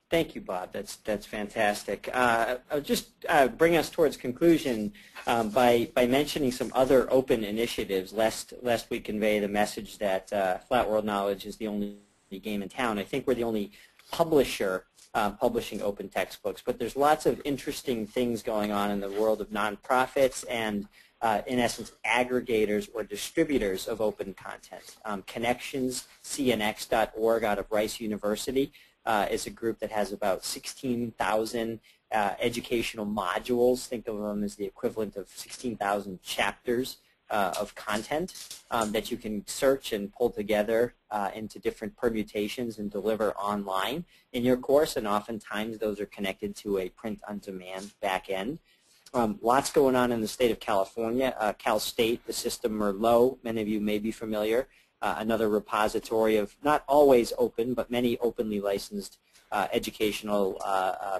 Thank you, Bob. That's fantastic. I'll just bring us towards conclusion by mentioning some other open initiatives, lest we convey the message that Flat World Knowledge is the only game in town. I think we're the only publisher publishing open textbooks, but there's lots of interesting things going on in the world of nonprofits and in essence, aggregators or distributors of open content. Connections, cnx.org out of Rice University is a group that has about 16,000 educational modules. Think of them as the equivalent of 16,000 chapters of content that you can search and pull together into different permutations and deliver online in your course, and oftentimes those are connected to a print-on-demand back end. Lots going on in the state of California. Cal State, the system Merlot, many of you may be familiar, another repository of not always open, but many openly licensed educational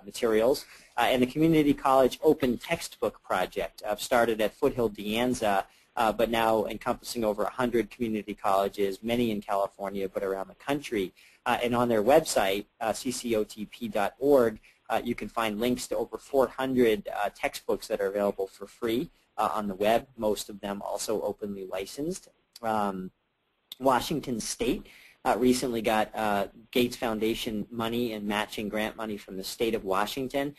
materials. And the Community College Open Textbook Project started at Foothill De Anza, but now encompassing over 100 community colleges, many in California, but around the country. And on their website, ccotp.org, you can find links to over 400 textbooks that are available for free on the web, most of them also openly licensed. Washington State recently got Gates Foundation money and matching grant money from the state of Washington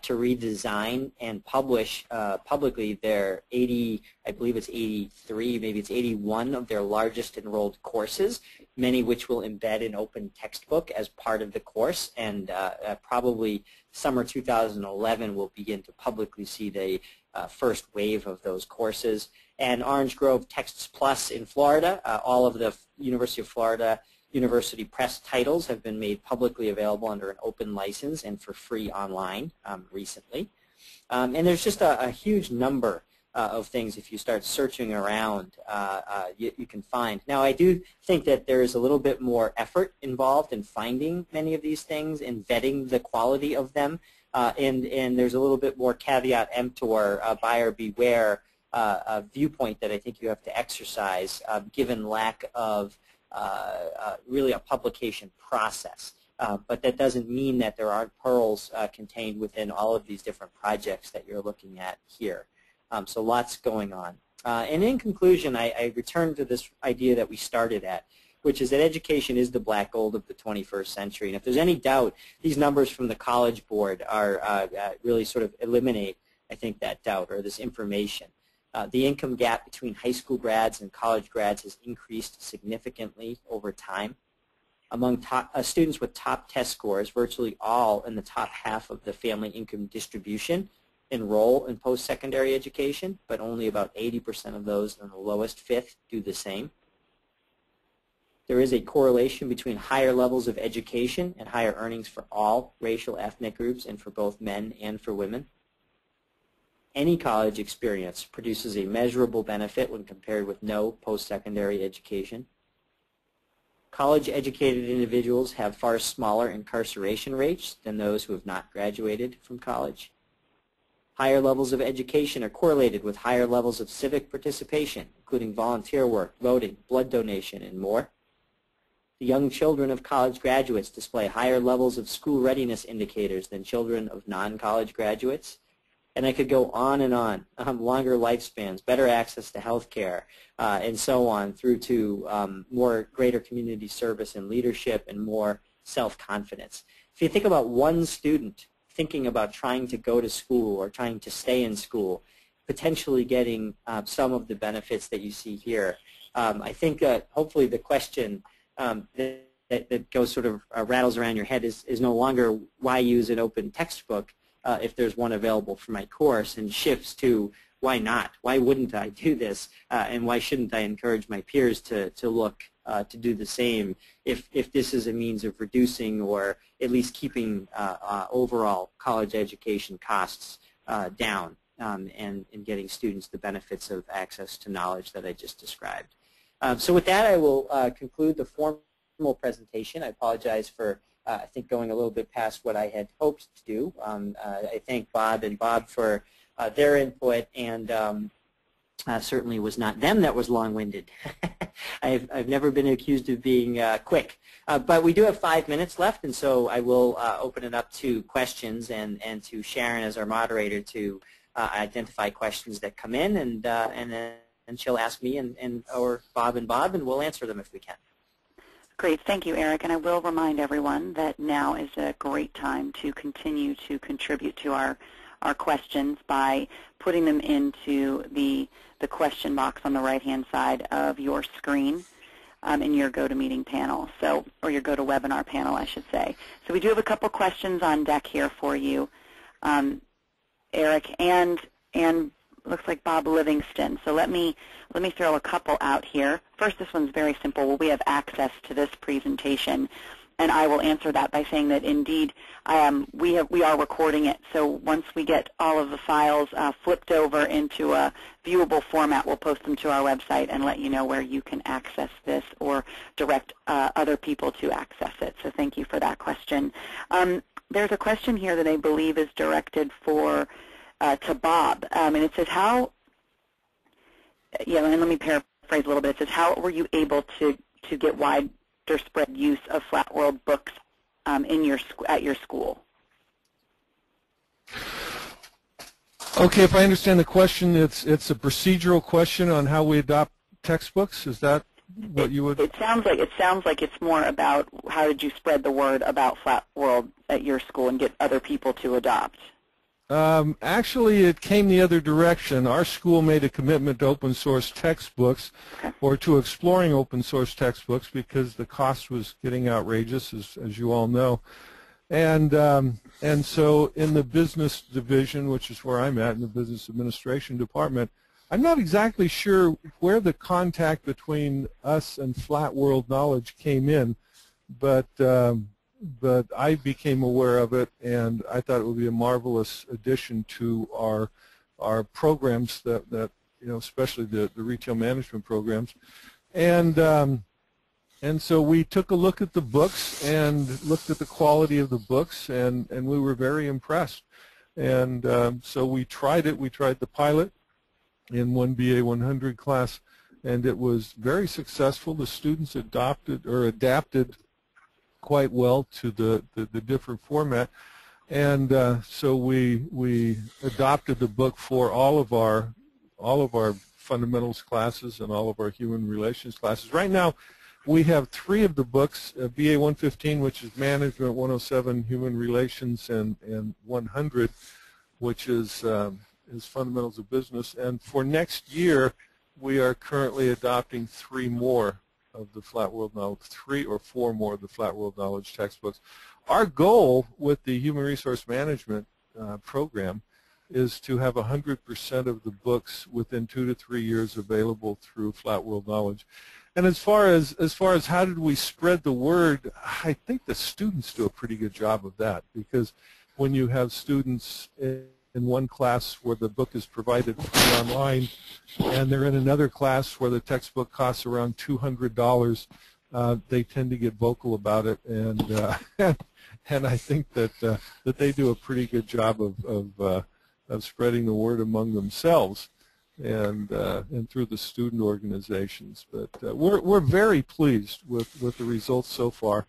to redesign and publish publicly their 80, I believe it's 83, maybe it's 81 of their largest enrolled courses, many which will embed an open textbook as part of the course, and probably summer 2011 we'll begin to publicly see the first wave of those courses. And Orange Grove Texts Plus in Florida, all of the University of Florida University Press titles have been made publicly available under an open license and for free online recently. And there's just a huge number of things, if you start searching around, you can find. Now, I do think that there is a little bit more effort involved in finding many of these things and vetting the quality of them, and there's a little bit more caveat emptor, buyer beware viewpoint that I think you have to exercise given lack of really a publication process. But that doesn't mean that there aren't pearls contained within all of these different projects that you're looking at here. So lots going on. And in conclusion, I return to this idea that we started at, which is that education is the black gold of the 21st century. And if there's any doubt, these numbers from the College Board are really sort of eliminate, I think, that doubt or this information. The income gap between high school grads and college grads has increased significantly over time. Among students with top test scores, virtually all in the top half of the family income distribution enroll in post-secondary education, but only about 80% of those in the lowest fifth do the same. There is a correlation between higher levels of education and higher earnings for all racial ethnic groups and for both men and for women. Any college experience produces a measurable benefit when compared with no post-secondary education. College-educated individuals have far smaller incarceration rates than those who have not graduated from college. Higher levels of education are correlated with higher levels of civic participation, including volunteer work, voting, blood donation, and more. The young children of college graduates display higher levels of school readiness indicators than children of non-college graduates. And I could go on and on. Longer lifespans, better access to health care, and so on, through to greater community service and leadership and more self-confidence. If you think about one student thinking about trying to go to school or trying to stay in school, potentially getting some of the benefits that you see here, I think that hopefully the question that goes sort of rattles around your head is no longer why use an open textbook if there's one available for my course, and shifts to why not? Why wouldn't I do this? And why shouldn't I encourage my peers to look to do the same if this is a means of reducing or at least keeping overall college education costs down and getting students the benefits of access to knowledge that I just described. So with that, I will conclude the formal presentation. I apologize for I think going a little bit past what I had hoped to do. I thank Bob and Bob for their input, and certainly was not them that was long-winded. I've never been accused of being quick. But we do have 5 minutes left, and so I will open it up to questions and to Sharon as our moderator to identify questions that come in, and then she'll ask me or Bob, and we'll answer them if we can. Great. Thank you, Eric. And I will remind everyone that now is a great time to continue to contribute to our questions by putting them into the question box on the right-hand side of your screen in your GoToMeeting panel, or your GoToWebinar panel, I should say. So we do have a couple questions on deck here for you, Eric, and looks like Bob Livingston. So let me throw a couple out here. First, this one's very simple. Will we have access to this presentation? And I will answer that by saying that indeed we are recording it. So once we get all of the files flipped over into a viewable format, we'll post them to our website and let you know where you can access this or direct other people to access it. So thank you for that question. There's a question here that I believe is directed to Bob, and it says and let me paraphrase a little bit. It says, how were you able to get wider spread use of Flat World books at your school? Okay, if I understand the question, it's a procedural question on how we adopt textbooks. Is that what you would? It sounds like it's more about how did you spread the word about Flat World at your school and get other people to adopt. Actually, it came the other direction. Our school made a commitment to open source textbooks, or to exploring open source textbooks, because the cost was getting outrageous, as you all know. And so in the business division, which is where I'm at, in the business administration department, I'm not exactly sure where the contact between us and Flat World Knowledge came in, but I became aware of it, and I thought it would be a marvelous addition to our programs that especially the retail management programs, and so we took a look at the books and looked at the quality of the books, and we were very impressed, and so we tried it. We tried the pilot in one BA 100 class, and it was very successful. The students adapted quite well to the different format, and so we adopted the book for all of our fundamentals classes and all of our human relations classes. Right now, we have 3 of the books: BA 115, which is Management, 107, Human Relations, and 100, which is Fundamentals of Business. And for next year, we are currently adopting 3 more of the Flat World Knowledge, 3 or 4 more of the Flat World Knowledge textbooks. Our goal with the Human Resource Management program is to have 100% of the books within 2 to 3 years available through Flat World Knowledge. And as far as how did we spread the word, I think the students do a pretty good job of that, because when you have students in one class where the book is provided free online, and they're in another class where the textbook costs around $200, they tend to get vocal about it, and and I think that they do a pretty good job of spreading the word among themselves. and through the student organizations. But we're very pleased with the results so far,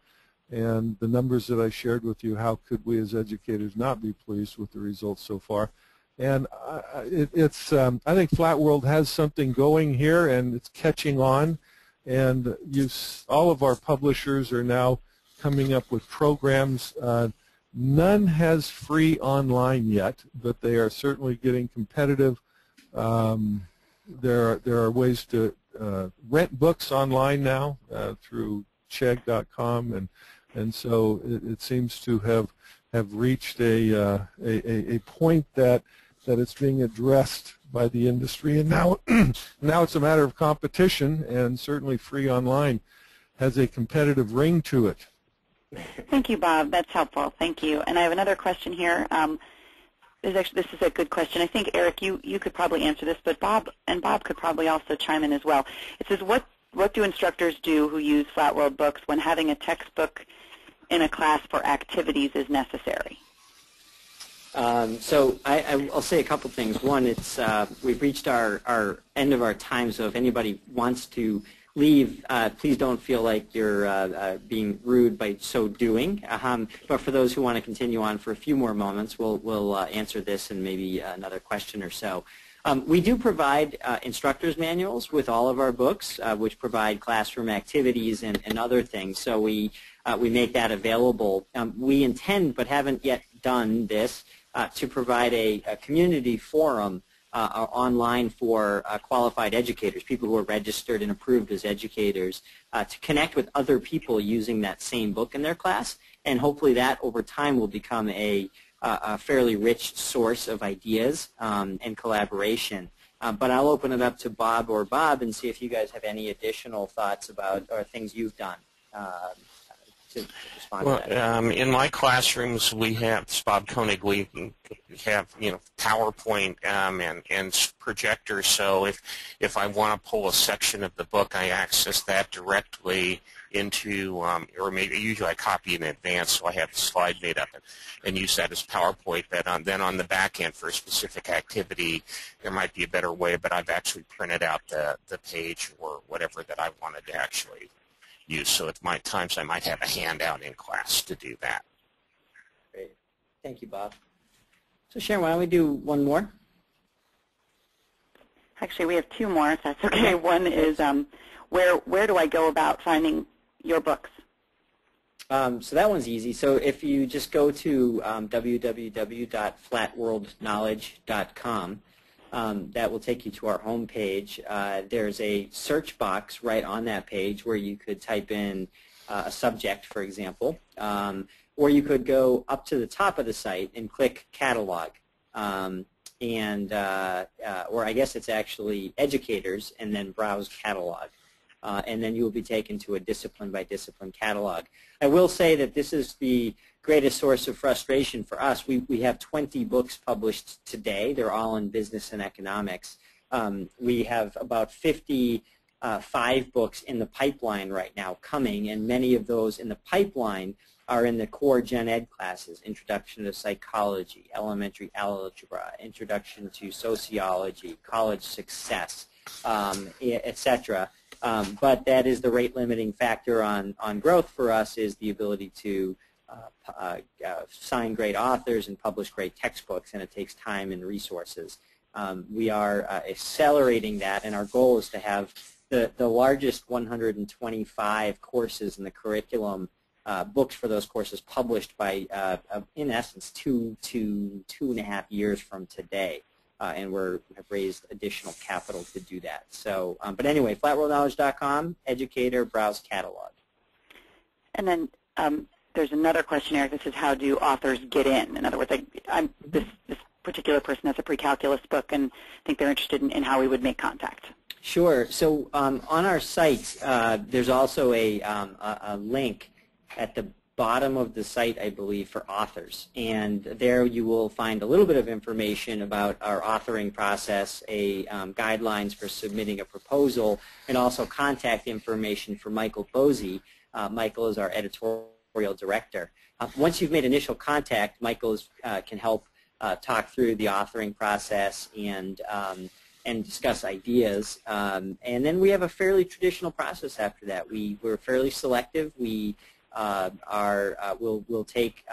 and the numbers that I shared with you. How could we as educators not be pleased with the results so far? And I think Flat World has something going here, and it's catching on. And all of our publishers are now coming up with programs. None has free online yet, but they are certainly getting competitive. There are ways to rent books online now through Chegg.com, and so it seems to have reached a point that it's being addressed by the industry, and now now it's a matter of competition, and certainly free online has a competitive ring to it. Thank you, Bob. That's helpful. Thank you. And I have another question here. This is a good question. I think, Eric, you could probably answer this, but Bob could probably also chime in as well. It says, what do instructors do who use Flat World books when having a textbook in a class for activities is necessary? So I'll say a couple things. One, we've reached our end of our time, so if anybody wants to leave, please don't feel like you're being rude by so doing. But for those who want to continue on for a few more moments, we'll answer this and maybe another question or so. We do provide instructors manuals with all of our books, which provide classroom activities and other things. So we make that available. We intend, but haven't yet done this, to provide a community forum online for qualified educators, people who are registered and approved as educators, to connect with other people using that same book in their class, and hopefully that over time will become a fairly rich source of ideas and collaboration. But I'll open it up to Bob and see if you guys have any additional thoughts about or things you've done. To respond to that. In my classrooms, we have, Bob Koenig, we have PowerPoint and projectors. So if I want to pull a section of the book, I access that directly into, or maybe usually I copy in advance, so I have the slide made up and use that as PowerPoint. But then on the back end for a specific activity, there might be a better way, but I've actually printed out the page or whatever that I wanted to actually use. So at times I might have a handout in class to do that. Great. Thank you, Bob. So Sharon, why don't we do one more? Actually, we have two more, if that's okay. One is where do I go about finding your books? So that one's easy. So if you just go to www.flatworldknowledge.com, that will take you to our home page. There's a search box right on that page where you could type in a subject, for example, or you could go up to the top of the site and click Catalog, or I guess it's actually Educators, and then Browse Catalog. And then you will be taken to a discipline-by-discipline catalog. I will say that this is the greatest source of frustration for us. We have 20 books published today. They're all in business and economics. We have about 55 books in the pipeline right now coming, and many of those in the pipeline are in the core gen ed classes: Introduction to Psychology, Elementary Algebra, Introduction to Sociology, College Success, etc. But that is the rate-limiting factor on growth for us, is the ability to sign great authors and publish great textbooks, and it takes time and resources. We are accelerating that, and our goal is to have the largest 125 courses in the curriculum, books for those courses published by, in essence, 2 to 2.5 years from today. And we have raised additional capital to do that. So, but anyway, flatworldknowledge.com, educator, browse catalog. And then there's another question, Eric. This is, how do authors get in? In other words, this particular person has a pre-calculus book, and I think they're interested in how we would make contact. Sure. So on our site, there's also a link at the bottom of the site, I believe, for authors. And there you will find a little bit of information about our authoring process, guidelines for submitting a proposal, and also contact information for Michael Bosey. Michael is our editorial director. Once you've made initial contact, Michael can help talk through the authoring process and and discuss ideas. And then we have a fairly traditional process after that. We're fairly selective. We'll take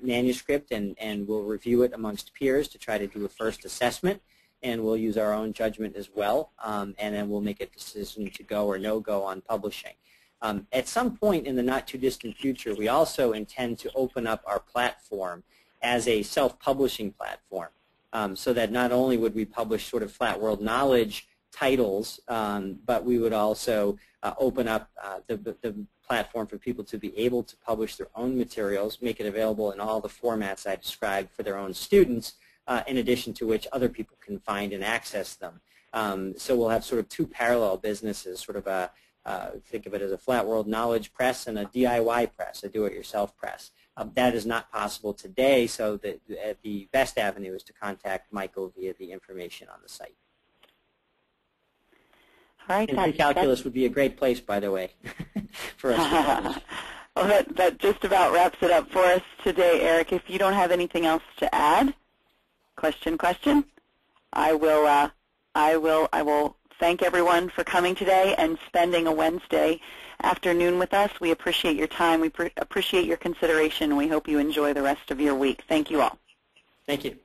manuscript and we'll review it amongst peers to try to do a first assessment, and we'll use our own judgment as well, and then we'll make a decision to go or no go on publishing. At some point in the not-too-distant future, we also intend to open up our platform as a self-publishing platform, so that not only would we publish sort of flat world knowledge titles, but we would also open up the platform for people to be able to publish their own materials, make it available in all the formats I described for their own students, in addition to which other people can find and access them. So we'll have sort of two parallel businesses, sort of a think of it as a flat world knowledge press and a DIY press, a do-it-yourself press. That is not possible today, so the best avenue is to contact Michael via the information on the site. All right, and Calculus would be a great place, by the way, for us to publish. Well, that just about wraps it up for us today, Eric. If you don't have anything else to add, question. I will thank everyone for coming today and spending a Wednesday afternoon with us. We appreciate your time. We appreciate your consideration. We hope you enjoy the rest of your week. Thank you all. Thank you.